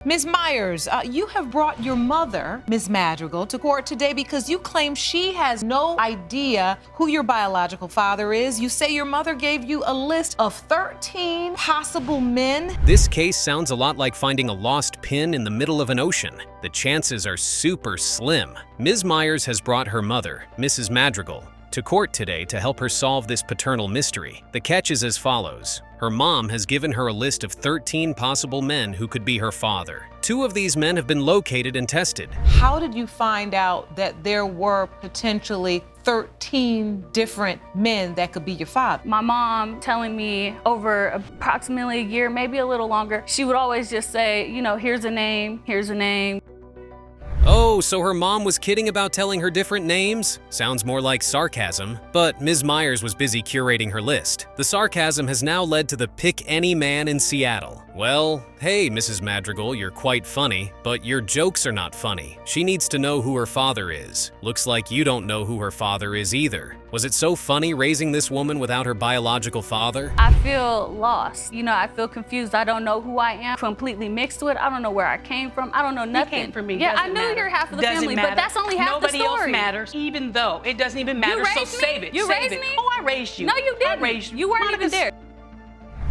Ms. Myers, you have brought your mother, Ms. Madrigal, to court today because you claim she has no idea who your biological father is. You say your mother gave you a list of 13 possible men. This case sounds a lot like finding a lost pin in the middle of an ocean. The chances are super slim. Ms. Myers has brought her mother, Mrs. Madrigal, to court today to help her solve this paternal mystery. The catch is as follows. Her mom has given her a list of 13 possible men who could be her father. 2 of these men have been located and tested. How did you find out that there were potentially 13 different men that could be your father? My mom telling me over approximately a year, maybe a little longer, she would always just say, you know, here's a name, here's a name. Oh, so her mom was kidding about telling her different names? Sounds more like sarcasm. But Ms. Myers was busy curating her list. The sarcasm has now led to the pick any man in Seattle. Well, hey, Mrs. Madrigal, you're quite funny, but your jokes are not funny. She needs to know who her father is. Looks like you don't know who her father is either. Was it so funny raising this woman without her biological father? I feel lost. You know, I feel confused. I don't know who I am. Completely mixed with. I don't know where I came from. I don't know nothing. You came from me. Yeah, I Doesn't knew matter. you're half of the Doesn't family, matter. but that's only half Nobody the story. else matters, even though it doesn't even matter. So raised me? save it. You save raised it. me? Oh, I raised you. No, you didn't. I raised you. You weren't Monica's- even there.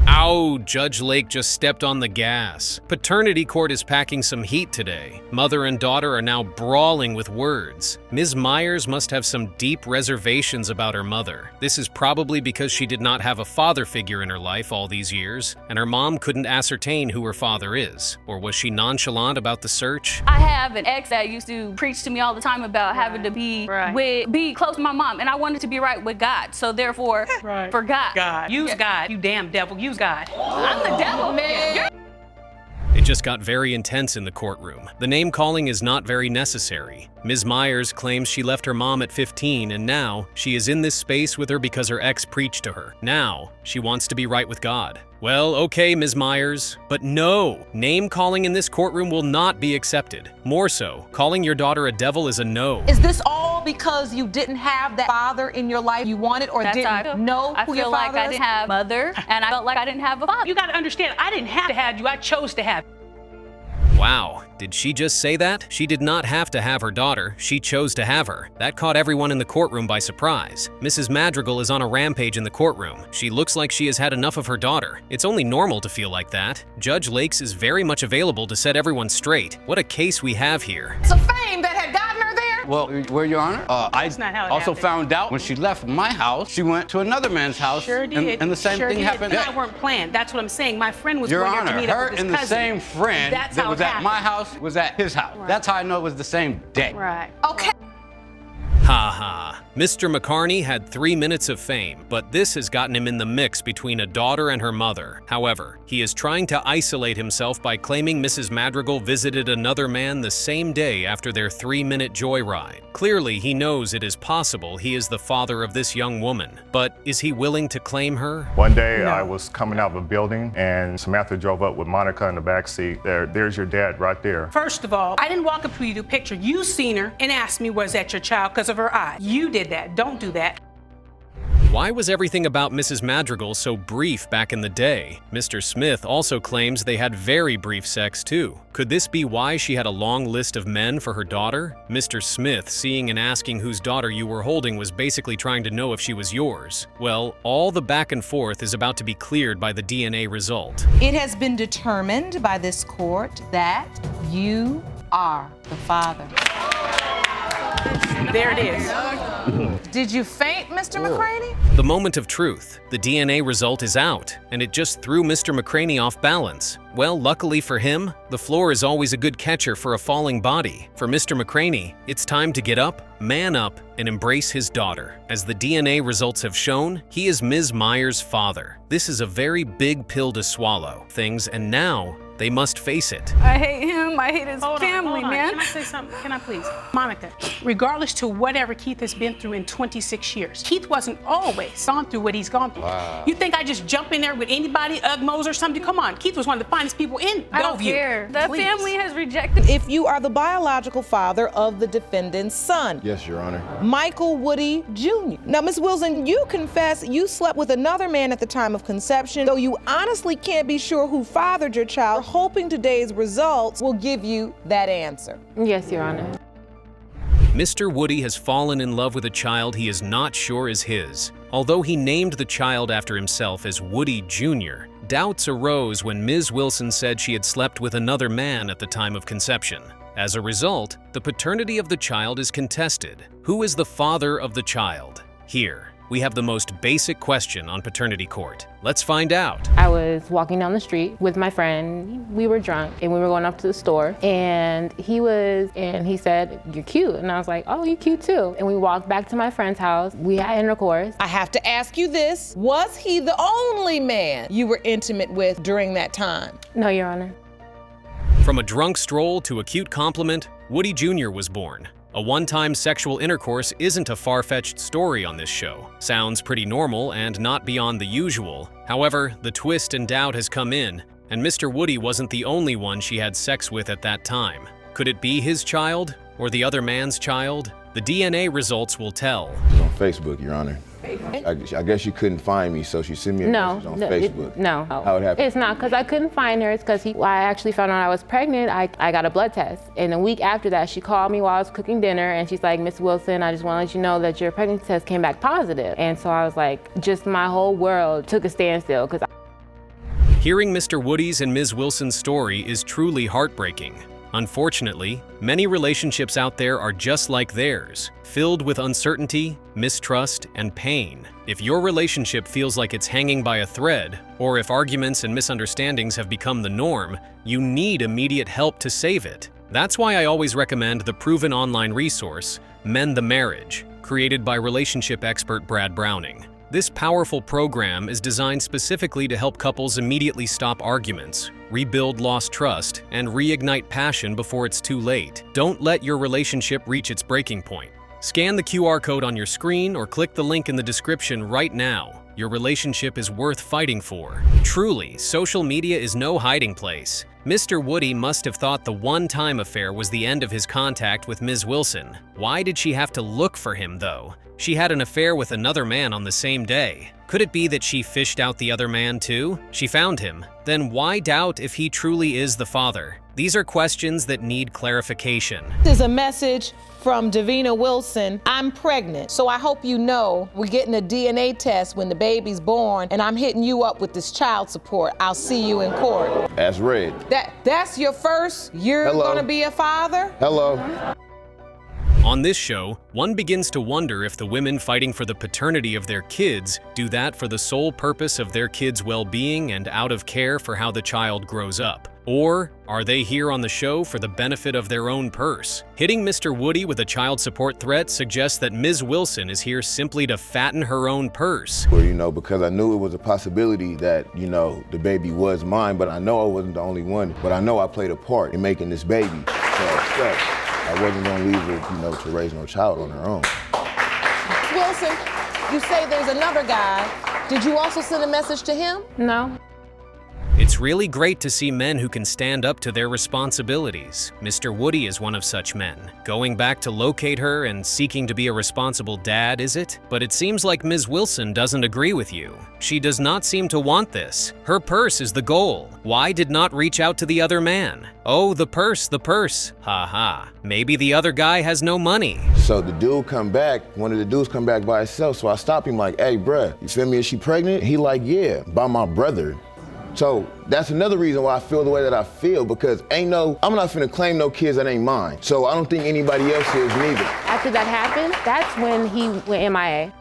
Ow, Judge Lake just stepped on the gas. Paternity court is packing some heat today. Mother and daughter are now brawling with words. Ms. Myers must have some deep reservations about her mother. This is probably because she did not have a father figure in her life all these years, and her mom couldn't ascertain who her father is. Or was she nonchalant about the search? I have an ex that used to preach to me all the time about having to be be close to my mom, and I wanted to be right with God. So therefore, for God. God. Use God. You damn devil. Use God. I'm the devil, man. It just got very intense in the courtroom. The name calling is not very necessary. Ms. Myers claims she left her mom at 15 and now she is in this space with her because her ex preached to her. Now she wants to be right with God. Well, okay, Ms. Myers, but no, name calling in this courtroom will not be accepted. More so, calling your daughter a devil is a no. Is this all because you didn't have that father in your life you wanted or That's how I didn't feel. know I who feel your like father I is? didn't have a mother, and I felt like I didn't have a father. You got to understand, I didn't have to have you. I chose to have you. Wow, did she just say that? She did not have to have her daughter, she chose to have her. That caught everyone in the courtroom by surprise. Mrs. Madrigal is on a rampage in the courtroom. She looks like she has had enough of her daughter. It's only normal to feel like that. Judge Lakes is very much available to set everyone straight. What a case we have here. It's a fame that had gotten her there. Well, Your Honor, I not how it also happened. found out when she left my house, she went to another man's house. Sure did. And the same sure thing did. happened. You and I weren't planned. That's what I'm saying. My friend was Your going there Honor, to meet up her with his and the cousin. same friend That's that how was it at happened. my house was at his house. Right. That's how I know it was the same day. Right. Okay. Ha ha. Mr. McCarney had 3 minutes of fame, but this has gotten him in the mix between a daughter and her mother. However, he is trying to isolate himself by claiming Mrs. Madrigal visited another man the same day after their 3-minute joyride. Clearly, he knows it is possible he is the father of this young woman, but is he willing to claim her? One day I was coming out of a building and Samantha drove up with Monica in the back seat. There's your dad right there. First of all, I didn't walk up to you to picture. You seen her and asked me, was that your child because of her eyes? You did that. Don't do that. Why was everything about Mrs. Madrigal so brief back in the day? Mr. Smith also claims they had very brief sex too. Could this be why she had a long list of men for her daughter? Mr. Smith, seeing and asking whose daughter you were holding, was basically trying to know if she was yours. Well, all the back and forth is about to be cleared by the DNA result. It has been determined by this court that you are the father. There it is. Did you faint, Mr. McCraney? The moment of truth. The DNA result is out, and it just threw Mr. McCraney off balance. Well, luckily for him, the floor is always a good catcher for a falling body. For Mr. McCraney, it's time to get up, man up, and embrace his daughter. As the DNA results have shown, he is Ms. Myers' father. This is a very big pill to swallow, and now they must face it. I hate him. I hate his Hold family, on. man. Can I say something? Can I please? Monica, regardless to whatever Keith has been through in 26 years, Keith wasn't always gone through what he's gone through. Wow. You think I just jump in there with anybody, Ugmos or something? Come on, Keith was one of the finest people in Bellevue. I don't care. The Please. family has rejected. If you are the biological father of the defendant's son, Yes, Your Honor. Michael Woody Jr. Now, Ms. Wilson, you confess you slept with another man at the time of conception, though you honestly can't be sure who fathered your child, hoping today's results will give you that answer. Yes, Your Honor. Mr. Woody has fallen in love with a child he is not sure is his. Although he named the child after himself as Woody Jr., doubts arose when Ms. Wilson said she had slept with another man at the time of conception. As a result, the paternity of the child is contested. Who is the father of the child? Here, we have the most basic question on paternity court. Let's find out. I was walking down the street with my friend. We were drunk and we were going up to the store, and he said, "You're cute." And I was like, "Oh, you're cute too." And we walked back to my friend's house. We had intercourse. I have to ask you this. Was he the only man you were intimate with during that time? No, Your Honor. From a drunk stroll to a cute compliment, Woody Jr. was born. A one-time sexual intercourse isn't a far-fetched story on this show. Sounds pretty normal and not beyond the usual. However, the twist and doubt has come in, and Mr. Woody wasn't the only one she had sex with at that time. Could it be his child or the other man's child? The DNA results will tell. It's on Facebook, Your Honor. I guess she couldn't find me, so she sent me a message on Facebook. No. How it happened? It's not because I couldn't find her. It's because I actually found out I was pregnant. I got a blood test. And a week after that, she called me while I was cooking dinner, and she's like, "Miss Wilson, I just want to let you know that your pregnancy test came back positive." And so I was like, just my whole world took a standstill. Hearing Mr. Woody's and Ms. Wilson's story is truly heartbreaking. Unfortunately, many relationships out there are just like theirs, filled with uncertainty, mistrust, and pain. If your relationship feels like it's hanging by a thread, or if arguments and misunderstandings have become the norm, you need immediate help to save it. That's why I always recommend the proven online resource, Mend the Marriage, created by relationship expert Brad Browning. This powerful program is designed specifically to help couples immediately stop arguments, rebuild lost trust, and reignite passion before it's too late. Don't let your relationship reach its breaking point. Scan the QR code on your screen or click the link in the description right now. Your relationship is worth fighting for. Truly, social media is no hiding place. Mr. Woody must have thought the one-time affair was the end of his contact with Ms. Wilson. Why did she have to look for him, though? She had an affair with another man on the same day. Could it be that she fished out the other man too? She found him. Then why doubt if he truly is the father? These are questions that need clarification. This is a message from Davina Wilson. "I'm pregnant, so I hope you know we're getting a DNA test when the baby's born, and I'm hitting you up with this child support. I'll see you in court." As read. That's your first? You're Hello. gonna be a father? Hello. On this show, one begins to wonder if the women fighting for the paternity of their kids do that for the sole purpose of their kids' well-being and out of care for how the child grows up. Or are they here on the show for the benefit of their own purse? Hitting Mr. Woody with a child support threat suggests that Ms. Wilson is here simply to fatten her own purse. Well, because I knew it was a possibility that, the baby was mine, but I know I wasn't the only one. But I know I played a part in making this baby. So I wasn't gonna leave her, to raise no child on her own. Wilson, you say there's another guy. Did you also send a message to him? No. It's really great to see men who can stand up to their responsibilities. Mr. Woody is one of such men. Going back to locate her and seeking to be a responsible dad, is it? But it seems like Ms. Wilson doesn't agree with you. She does not seem to want this. Her purse is the goal. Why did not reach out to the other man? Oh, the purse, the purse. Ha ha. Maybe the other guy has no money. So one of the dudes come back by himself, so I stopped him like, "Hey, bruh, you feel me, is she pregnant?" He like, "Yeah, by my brother." So that's another reason why I feel the way that I feel, because I'm not finna claim no kids that ain't mine. So I don't think anybody else is neither. After that happened, that's when he went MIA.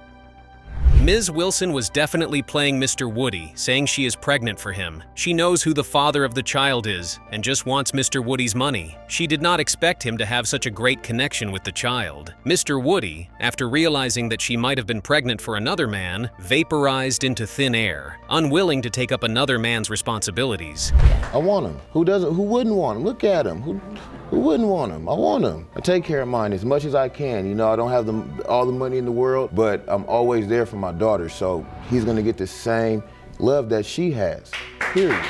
Ms. Wilson was definitely playing Mr. Woody, saying she is pregnant for him. She knows who the father of the child is and just wants Mr. Woody's money. She did not expect him to have such a great connection with the child. Mr. Woody, after realizing that she might have been pregnant for another man, vaporized into thin air, unwilling to take up another man's responsibilities. I want him. Who wouldn't want him? Look at him. Who wouldn't want him? I want him. I take care of mine as much as I can. You know, I don't have all the money in the world, but I'm always there for my daughter, so he's gonna get the same love that she has, period.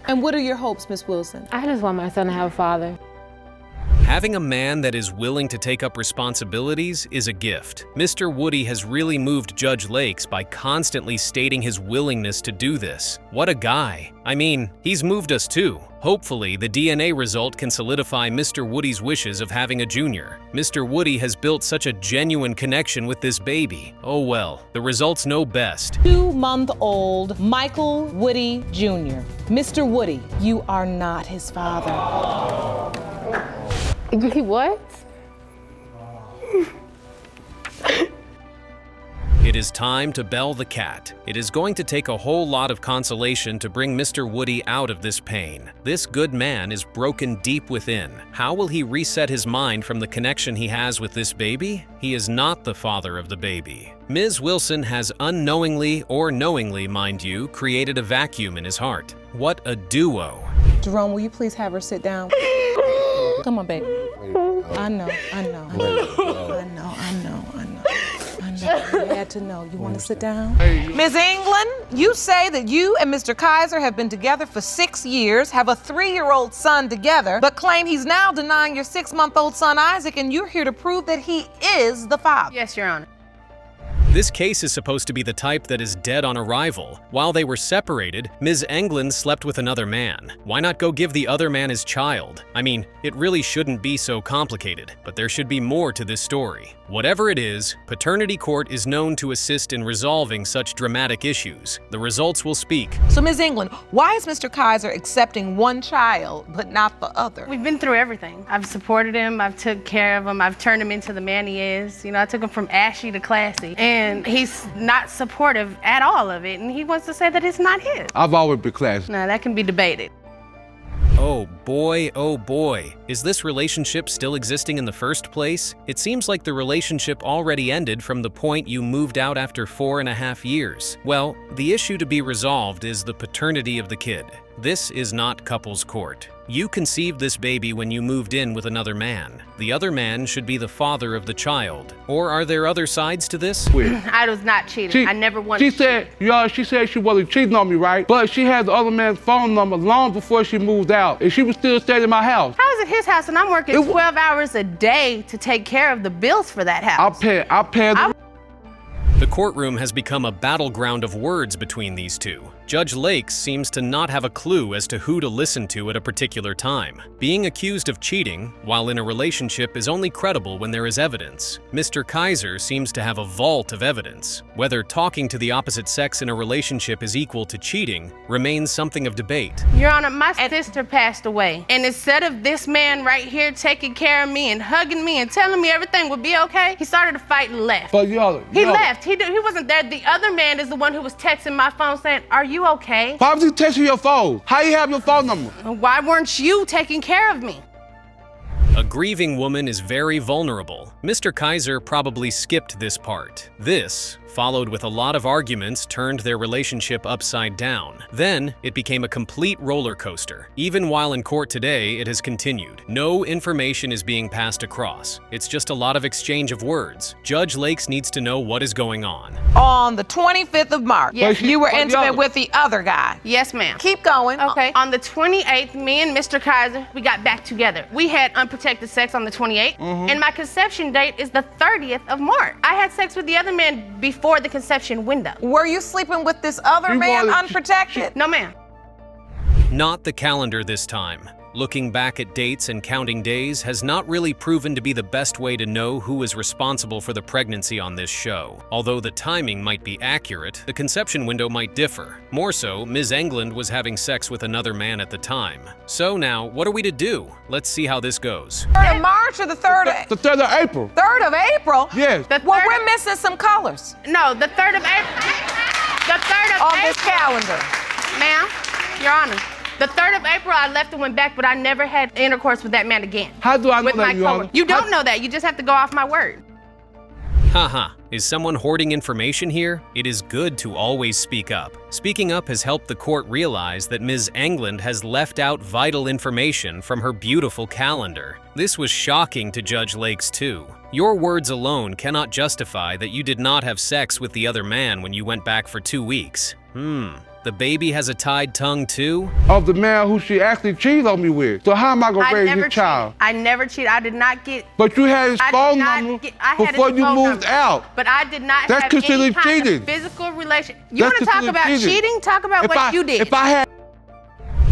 And what are your hopes, Miss Wilson? I just want my son to have a father. Having a man that is willing to take up responsibilities is a gift. Mr. Woody has really moved Judge Lakes by constantly stating his willingness to do this. What a guy. I mean, he's moved us too. Hopefully, the DNA result can solidify Mr. Woody's wishes of having a junior. Mr. Woody has built such a genuine connection with this baby. Oh well, the results know best. 2-month-old Michael Woody Jr. Mr. Woody, you are not his father. What? It is time to bell the cat. It is going to take a whole lot of consolation to bring Mr. Woody out of this pain. This good man is broken deep within. How will he reset his mind from the connection he has with this baby? He is not the father of the baby. Ms. Wilson has unknowingly, or knowingly, mind you, created a vacuum in his heart. What a duo. Jerome, will you please have her sit down? Come on, baby. I know. You had to know. You want to sit down? Ms. Englund, you say that you and Mr. Kaiser have been together for 6 years, have a 3-year-old son together, but claim he's now denying your 6-month-old son Isaac, and you're here to prove that he is the father. Yes, Your Honor. This case is supposed to be the type that is dead on arrival. While they were separated, Ms. Englund slept with another man. Why not go give the other man his child? I mean, it really shouldn't be so complicated, but there should be more to this story. Whatever it is, paternity court is known to assist in resolving such dramatic issues. The results will speak. So, Ms. Englund, why is Mr. Kaiser accepting one child but not the other? We've been through everything. I've supported him, I've took care of him, I've turned him into the man he is. You know, I took him from ashy to classy. And he's not supportive at all of it, and he wants to say that it's not his. I've always been classy. Now, that can be debated. Oh boy, is this relationship still existing in the first place? It seems like the relationship already ended from the point you moved out after 4.5 years. Well, the issue to be resolved is the paternity of the kid. This is not couples court. You conceived this baby when you moved in with another man. The other man should be the father of the child. Or are there other sides to this? I was not cheating. I never wanted She said she wasn't cheating on me, right? But she had the other man's phone number long before she moved out, and she was still staying in my house. How is it his house and I'm working 12 hours a day to take care of the bills for that house? I'll pay The courtroom has become a battleground of words between these two. Judge Lakes seems to not have a clue as to who to listen to at a particular time. Being accused of cheating while in a relationship is only credible when there is evidence. Mr. Kaiser seems to have a vault of evidence. Whether talking to the opposite sex in a relationship is equal to cheating remains something of debate. Your Honor, my sister passed away, and instead of this man right here taking care of me and hugging me and telling me everything would be okay, he started to fight and left. But he left. He wasn't there. The other man is the one who was texting my phone saying, "Are you okay?" Why was he texting your phone? How you have your phone number? Why weren't you taking care of me? A grieving woman is very vulnerable. Mr. Kaiser probably skipped this part. This, followed with a lot of arguments, turned their relationship upside down. Then, it became a complete roller coaster. Even while in court today, it has continued. No information is being passed across. It's just a lot of exchange of words. Judge Lakes needs to know what is going on. On the 25th of March, Yes. you were intimate with the other guy. Yes, ma'am. Keep going. Okay. On the 28th, me and Mr. Kaiser, we got back together. We had unprotected sex on the 28th, and my conception date is the 30th of March. I had sex with the other man before the conception window. Were you sleeping with this other man unprotected? No, ma'am. Not the calendar this time. Looking back at dates and counting days has not really proven to be the best way to know who is responsible for the pregnancy on this show. Although the timing might be accurate, the conception window might differ. More so, Ms. Englund was having sex with another man at the time. So now, what are we to do? Let's see how this goes. 3rd of March or the 3rd of... The 3rd of April. 3rd of April? Yes. Well, we're missing some colors. No, the 3rd of April. The 3rd of on April. this calendar. Ma'am, Your Honor. The 3rd of April, I left and went back, but I never had intercourse with that man again. How do I know that, Your Honor? You don't know that. You just have to go off my word. Haha, is someone hoarding information here? It is good to always speak up. Speaking up has helped the court realize that Ms. Englund has left out vital information from her beautiful calendar. This was shocking to Judge Lakes too. Your words alone cannot justify that you did not have sex with the other man when you went back for 2 weeks. The baby has a tied tongue too? Of the man who she actually cheated on me with. So how am I gonna raise this child? I never cheated. I did not get... But you had his phone number before you moved out. But I did not That's have any considered kind cheating. of physical relation. You want to talk about cheating? Talk about what you did.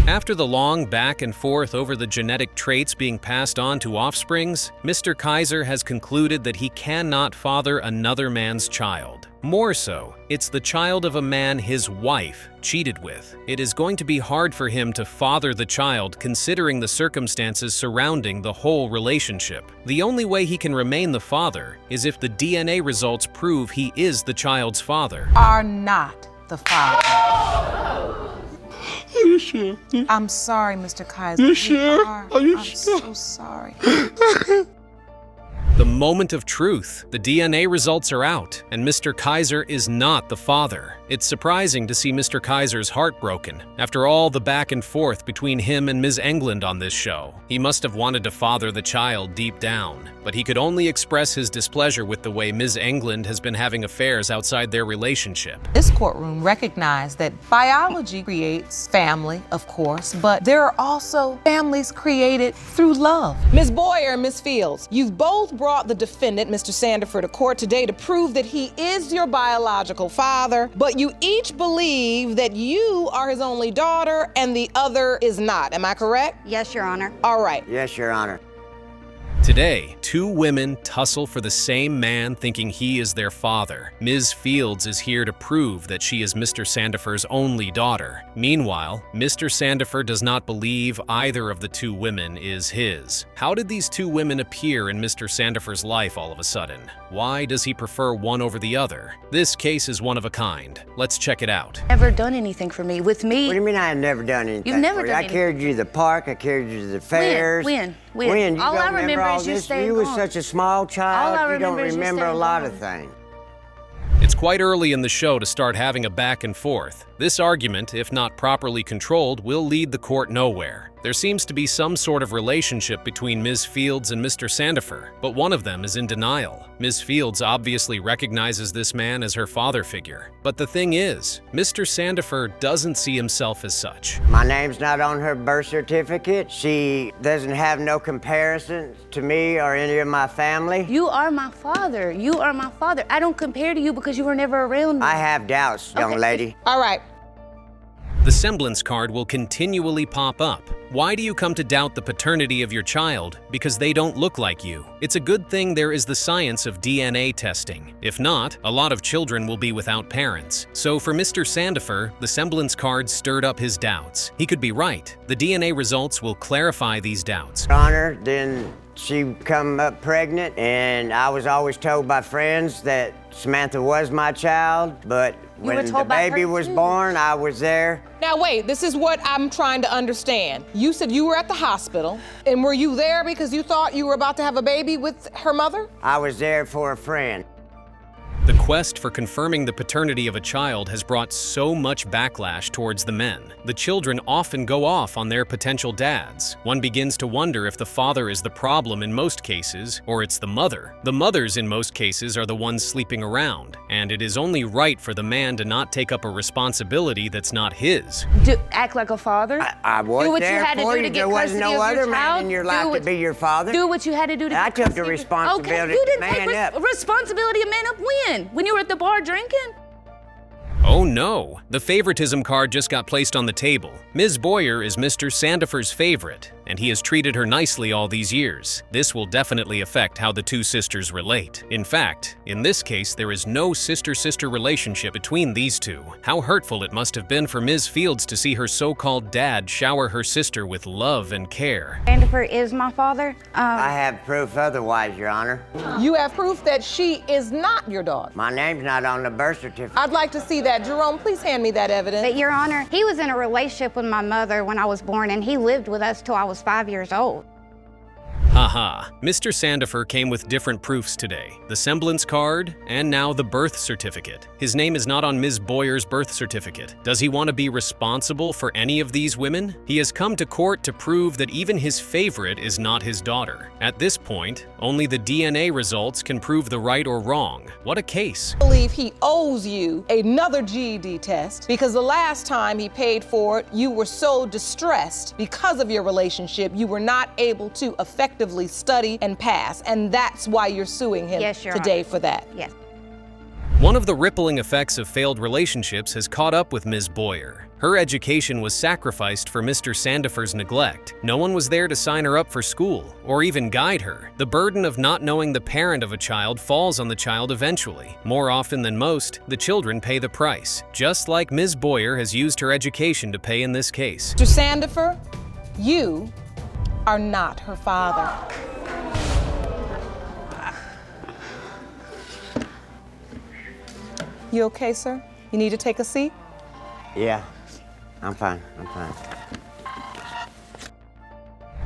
After the long back and forth over the genetic traits being passed on to offsprings, Mr. Kaiser has concluded that he cannot father another man's child. More so, it's the child of a man his wife cheated with. It is going to be hard for him to father the child considering the circumstances surrounding the whole relationship. The only way he can remain the father is if the DNA results prove he is the child's father. Are not the father. Are you sure? I'm sorry, Mr. Kaiser. You sure? Are you sure? I'm so sorry. The moment of truth. The DNA results are out, and Mr. Kaiser is not the father. It's surprising to see Mr. Kaiser's heart broken after all the back and forth between him and Ms. Englund on this show. He must have wanted to father the child deep down, but he could only express his displeasure with the way Ms. Englund has been having affairs outside their relationship. This courtroom recognized that biology creates family, of course, but there are also families created through love. Ms. Boyer and Ms. Fields, you've both brought the defendant, Mr. Sandifer, to court today to prove that he is your biological father, but you each believe that you are his only daughter and the other is not. Am I correct? Yes, Your Honor. All right. Yes, Your Honor. Today, 2 women tussle for the same man thinking he is their father. Ms. Fields is here to prove that she is Mr. Sandifer's only daughter. Meanwhile, Mr. Sandifer does not believe either of the 2 women is his. How did these 2 women appear in Mr. Sandifer's life all of a sudden? Why does he prefer one over the other? This case is one of a kind. Let's check it out. Never done anything for me. With me... What do you mean I have never done anything? You've never for you? done I carried you to the park, I carried you to the fairs. When? You All don't I remember all is you this? staying You were home. such a small child, All I you don't remember is you remember a staying lot home. of things. It's quite early in the show to start having a back and forth. This argument, if not properly controlled, will lead the court nowhere. There seems to be some sort of relationship between Ms. Fields and Mr. Sandifer, but one of them is in denial. Ms. Fields obviously recognizes this man as her father figure. But the thing is, Mr. Sandifer doesn't see himself as such. My name's not on her birth certificate. She doesn't have no comparison to me or any of my family. You are my father. You are my father. I don't compare to you because you were never around me. I have doubts, young lady. All right. The semblance card will continually pop up. Why do you come to doubt the paternity of your child? Because they don't look like you. It's a good thing there is the science of DNA testing. If not, a lot of children will be without parents. So for Mr. Sandifer, the semblance card stirred up his doubts. He could be right. The DNA results will clarify these doubts. Honor, then she come up pregnant, and I was always told by friends that Samantha was my child, but when the baby was born, I was there. Now wait, this is what I'm trying to understand. You said you were at the hospital, and were you there because you thought you were about to have a baby with her mother? I was there for a friend. The quest for confirming the paternity of a child has brought so much backlash towards the men. The children often go off on their potential dads. One begins to wonder if the father is the problem in most cases, or it's the mother. The mothers in most cases are the ones sleeping around, and it is only right for the man to not take up a responsibility that's not his. Act like a father. I was do what there you had to for do you. to get There was custody no of other your man child. in your life to be your father. Do what you had to do to I get took custody the of your- responsibility Okay, you didn't to man take up. responsibility of man up when? When you were at the bar drinking? Oh no, the favoritism card just got placed on the table. Ms. Boyer is Mr. Sandifer's favorite, and he has treated her nicely all these years. This will definitely affect how the two sisters relate. In fact, in this case, there is no sister-sister relationship between these two. How hurtful it must have been for Ms. Fields to see her so-called dad shower her sister with love and care. Sandifer is my father. I have proof otherwise, Your Honor. You have proof that she is not your daughter? My name's not on the birth certificate. I'd like to see that. Jerome, please hand me that evidence. But Your Honor, he was in a relationship with my mother when I was born, and he lived with us till I was 5 years old. Haha, Mr. Sandifer came with different proofs today. The semblance card, and now the birth certificate. His name is not on Ms. Boyer's birth certificate. Does he want to be responsible for any of these women? He has come to court to prove that even his favorite is not his daughter. At this point, only the DNA results can prove the right or wrong. What a case. I believe he owes you another GED test because the last time he paid for it, you were so distressed because of your relationship, you were not able to effectively study and pass, and that's why you're suing him today for that. Yes. One of the rippling effects of failed relationships has caught up with Ms. Boyer. Her education was sacrificed for Mr. Sandifer's neglect. No one was there to sign her up for school or even guide her. The burden of not knowing the parent of a child falls on the child eventually. More often than most, the children pay the price, just like Ms. Boyer has used her education to pay in this case. Mr. Sandifer, you are not her father. You okay, sir? You need to take a seat? Yeah, I'm fine.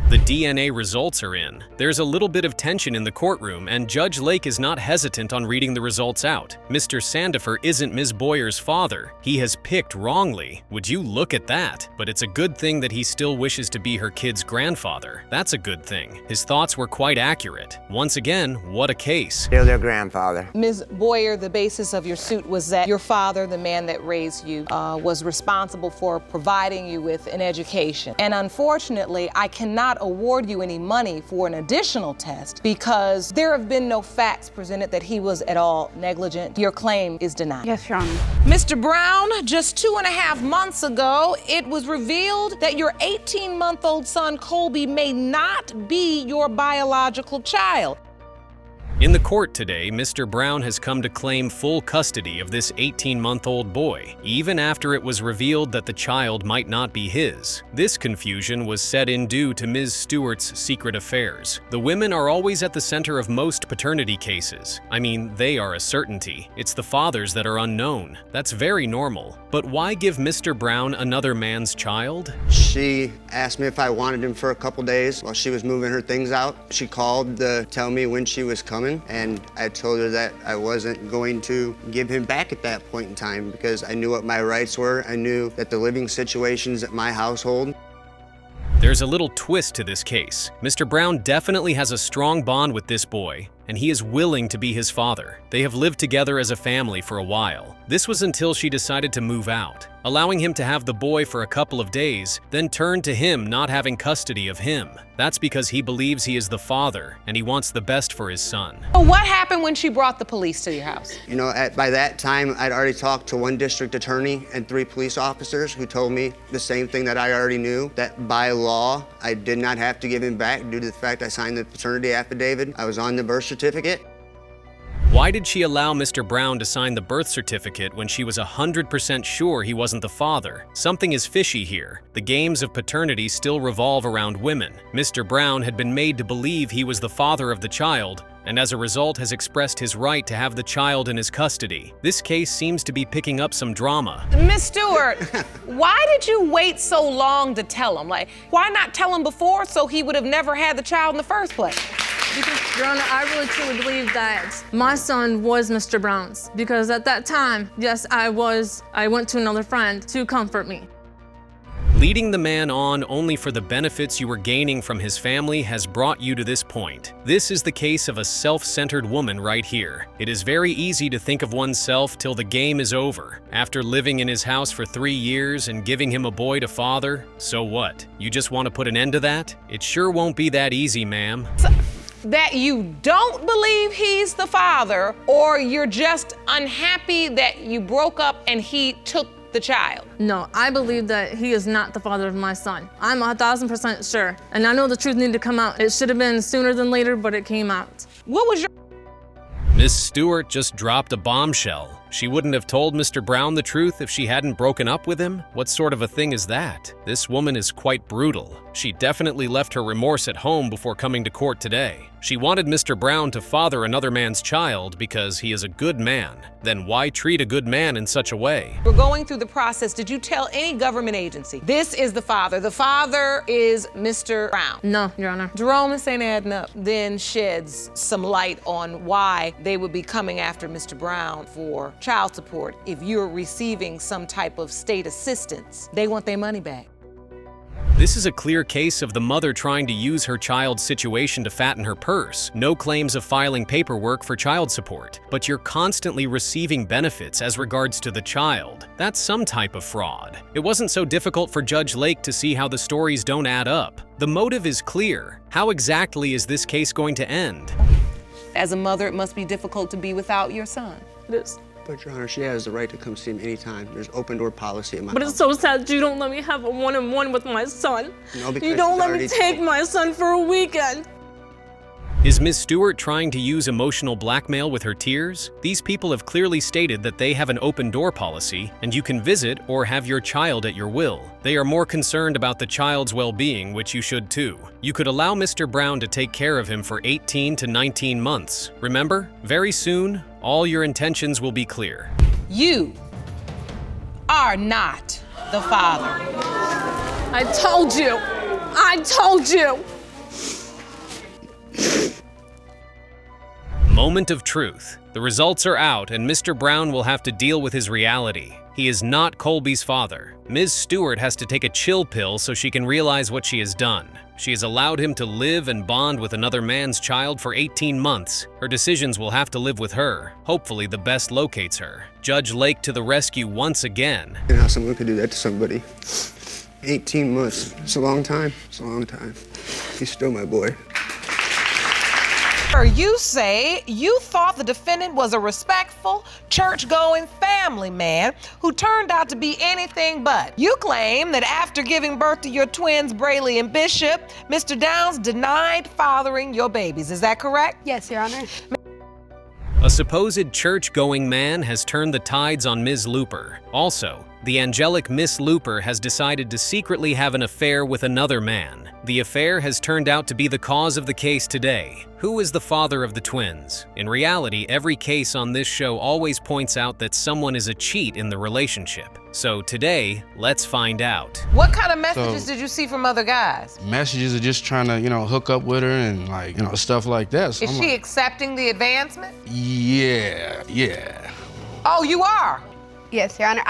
The DNA results are in. There's a little bit of tension in the courtroom, and Judge Lake is not hesitant on reading the results out. Mr. Sandifer isn't Ms. Boyer's father. He has picked wrongly. Would you look at that? But it's a good thing that he still wishes to be her kid's grandfather. That's a good thing. His thoughts were quite accurate. Once again, what a case. Still their grandfather. Ms. Boyer, the basis of your suit was that your father, the man that raised you, was responsible for providing you with an education. And unfortunately, I cannot award you any money for an additional test because there have been no facts presented that he was at all negligent. Your claim is denied. Yes, Your Honor. Mr. Brown, just 2.5 months ago, it was revealed that your 18-month-old son, Colby, may not be your biological child. In the court today, Mr. Brown has come to claim full custody of this 18-month-old boy, even after it was revealed that the child might not be his. This confusion was set in due to Ms. Stewart's secret affairs. The women are always at the center of most paternity cases. I mean, they are a certainty. It's the fathers that are unknown. That's very normal. But why give Mr. Brown another man's child? She asked me if I wanted him for a couple days while she was moving her things out. She called to tell me when she was coming, and I told her that I wasn't going to give him back at that point in time because I knew what my rights were. I knew that the living situations at my household. There's a little twist to this case. Mr. Brown definitely has a strong bond with this boy, and he is willing to be his father. They have lived together as a family for a while. This was until she decided to move out, allowing him to have the boy for a couple of days, then turned to him not having custody of him. That's because he believes he is the father, and he wants the best for his son. What happened when she brought the police to your house? You know, by that time, I'd already talked to one district attorney and 3 police officers who told me the same thing that I already knew, that by law, I did not have to give him back due to the fact I signed the paternity affidavit. I was on the birth certificate. Why did she allow Mr. Brown to sign the birth certificate when she was 100% sure he wasn't the father? Something is fishy here. The games of paternity still revolve around women. Mr. Brown had been made to believe he was the father of the child, and as a result has expressed his right to have the child in his custody. This case seems to be picking up some drama. Miss Stewart, why did you wait so long to tell him? Like, why not tell him before so he would have never had the child in the first place? Because, Your Honor, I really truly believe that my son was Mr. Brown's. Because at that time, yes, I went to another friend to comfort me. Leading the man on only for the benefits you were gaining from his family has brought you to this point. This is the case of a self-centered woman right here. It is very easy to think of oneself till the game is over. After living in his house for 3 years and giving him a boy to father, so what? You just want to put an end to that? It sure won't be that easy, ma'am. That you don't believe he's the father, or you're just unhappy that you broke up and he took the child? No, I believe that he is not the father of my son. I'm 1,000% sure. And I know the truth needed to come out. It should have been sooner than later, but it came out. What was your... Miss Stewart just dropped a bombshell. She wouldn't have told Mr. Brown the truth if she hadn't broken up with him? What sort of a thing is that? This woman is quite brutal. She definitely left her remorse at home before coming to court today. She wanted Mr. Brown to father another man's child because he is a good man. Then why treat a good man in such a way? We're going through the process. Did you tell any government agency, this is the father? The father is Mr. Brown? No, Your Honor. Jerome, this ain't adding up. Then sheds some light on why they would be coming after Mr. Brown for child support if you're receiving some type of state assistance. They want their money back. This is a clear case of the mother trying to use her child's situation to fatten her purse. No claims of filing paperwork for child support, but you're constantly receiving benefits as regards to the child. That's some type of fraud. It wasn't so difficult for Judge Lake to see how the stories don't add up. The motive is clear. How exactly is this case going to end? As a mother, it must be difficult to be without your son. It is. But, Your Honor, she has the right to come see him anytime. There's open door policy in my But house. it's so sad that you don't let me have a one-on-one with my son. No, because you don't she's let me already take told. my son for a weekend. Is Ms. Stewart trying to use emotional blackmail with her tears? These people have clearly stated that they have an open door policy and you can visit or have your child at your will. They are more concerned about the child's well-being, which you should too. You could allow Mr. Brown to take care of him for 18 to 19 months. Remember, very soon, all your intentions will be clear. You are not the father. I told you. I told you. Moment of truth. The results are out and Mr. Brown will have to deal with his reality. He is not Colby's father. Ms. Stewart has to take a chill pill so she can realize what she has done. She has allowed him to live and bond with another man's child for 18 months. Her decisions will have to live with her. Hopefully the best locates her. Judge Lake to the rescue once again. You know how someone could do that to somebody? 18 months. It's a long time. It's a long time. He's still my boy. You say you thought the defendant was a respectful, church-going family man who turned out to be anything but. You claim that after giving birth to your twins, Brayley and Bishop, Mr. Downs denied fathering your babies. Is that correct? Yes, Your Honor. A supposed church-going man has turned the tides on Ms. Looper. Also, the angelic Miss Looper has decided to secretly have an affair with another man. The affair has turned out to be the cause of the case today. Who is the father of the twins? In reality, every case on this show always points out that someone is a cheat in the relationship. So today, let's find out. What kind of messages did you see from other guys? Messages are just trying to, hook up with her and stuff like that. So Is she accepting the advancement? Yeah. Oh, you are? Yes, Your Honor.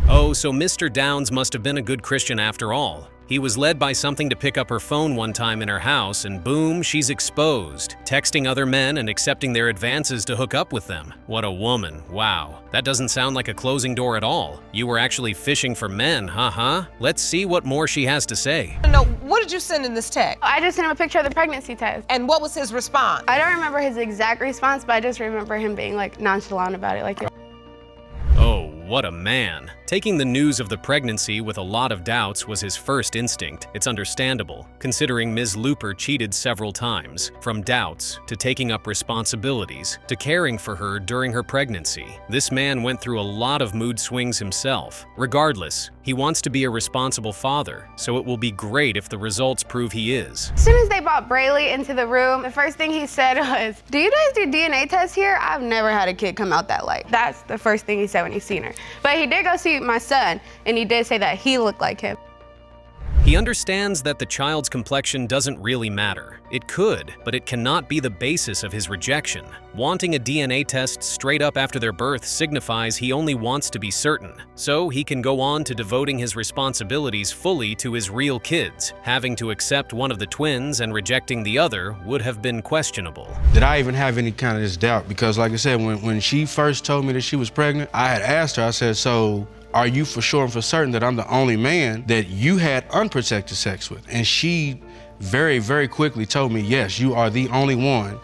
Oh, so Mr. Downs must have been a good Christian after all. He was led by something to pick up her phone one time in her house, and boom, she's exposed, texting other men and accepting their advances to hook up with them. What a woman, wow. That doesn't sound like a closing door at all. You were actually fishing for men, huh? Let's see what more she has to say. No, what did you send in this text? I just sent him a picture of the pregnancy test. And what was his response? I don't remember his exact response, but I just remember him being nonchalant about it. Oh, what a man. Taking the news of the pregnancy with a lot of doubts was his first instinct. It's understandable, considering Ms. Looper cheated several times. From doubts, to taking up responsibilities, to caring for her during her pregnancy. This man went through a lot of mood swings himself. Regardless, he wants to be a responsible father, so it will be great if the results prove he is. As soon as they brought Brayley into the room, the first thing he said was, "Do you guys do DNA tests here? I've never had a kid come out that light." That's the first thing he said when he seen her. But he did go see my son, and he did say that he looked like him. He understands that the child's complexion doesn't really matter. It could, but it cannot be the basis of his rejection. Wanting a DNA test straight up after their birth signifies he only wants to be certain, so he can go on to devoting his responsibilities fully to his real kids. Having to accept one of the twins and rejecting the other would have been questionable. Did I even have any kind of this doubt? Because like I said, when she first told me that she was pregnant, I had asked her, I said, so are you for sure and for certain that I'm the only man that you had unprotected sex with? And she very, very quickly told me, yes, you are the only one.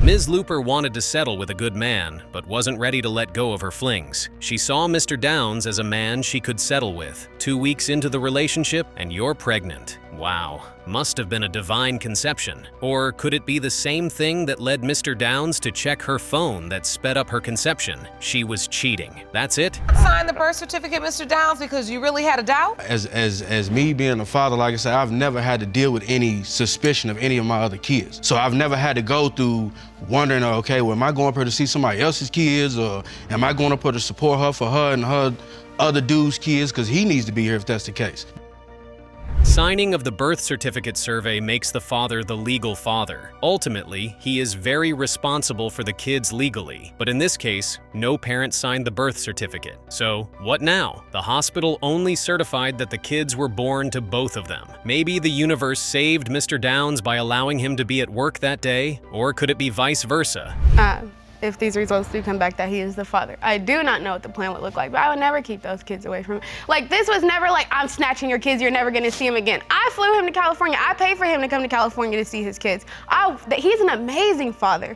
Ms. Looper wanted to settle with a good man, but wasn't ready to let go of her flings. She saw Mr. Downs as a man she could settle with. 2 weeks into the relationship, and you're pregnant. Wow, must have been a divine conception. Or could it be the same thing that led Mr. Downs to check her phone that sped up her conception? She was cheating. That's it? Sign the birth certificate, Mr. Downs, because you really had a doubt? As me being a father, like I said, I've never had to deal with any suspicion of any of my other kids. So I've never had to go through wondering, okay, well, am I going up here to see somebody else's kids, or am I going up here to support her for her and her other dude's kids, because he needs to be here if that's the case. Signing of the birth certificate survey makes the father the legal father. Ultimately, he is very responsible for the kids legally. But in this case, no parent signed the birth certificate. So, what now? The hospital only certified that the kids were born to both of them. Maybe the universe saved Mr. Downs by allowing him to be at work that day, or could it be vice versa? If these results do come back that he is the father. I do not know what the plan would look like, but I would never keep those kids away from him. Like, this was never like, I'm snatching your kids, you're never gonna see him again. I flew him to California. I paid for him to come to California to see his kids. He's an amazing father.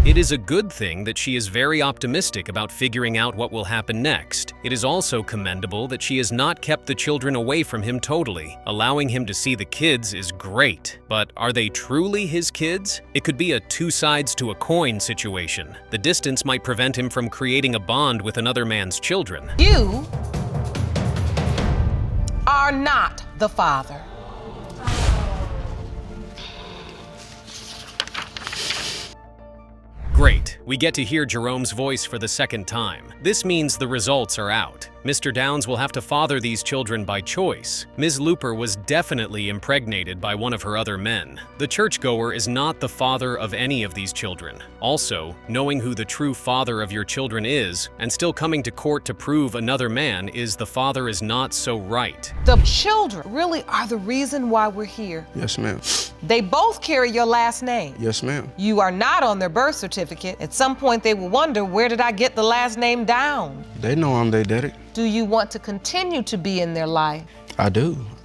It is a good thing that she is very optimistic about figuring out what will happen next. It is also commendable that she has not kept the children away from him totally. Allowing him to see the kids is great, but are they truly his kids? It could be a two sides to a coin situation. The distance might prevent him from creating a bond with another man's children. You are not the father. Great, we get to hear Jerome's voice for the second time. This means the results are out. Mr. Downs will have to father these children by choice. Ms. Looper was definitely impregnated by one of her other men. The churchgoer is not the father of any of these children. Also, knowing who the true father of your children is, and still coming to court to prove another man is the father is not so right. The children really are the reason why we're here. Yes, ma'am. They both carry your last name. Yes, ma'am. You are not on their birth certificate. At some point, they will wonder, where did I get the last name down? They know I'm their daddy. Do you want to continue to be in their life? I do.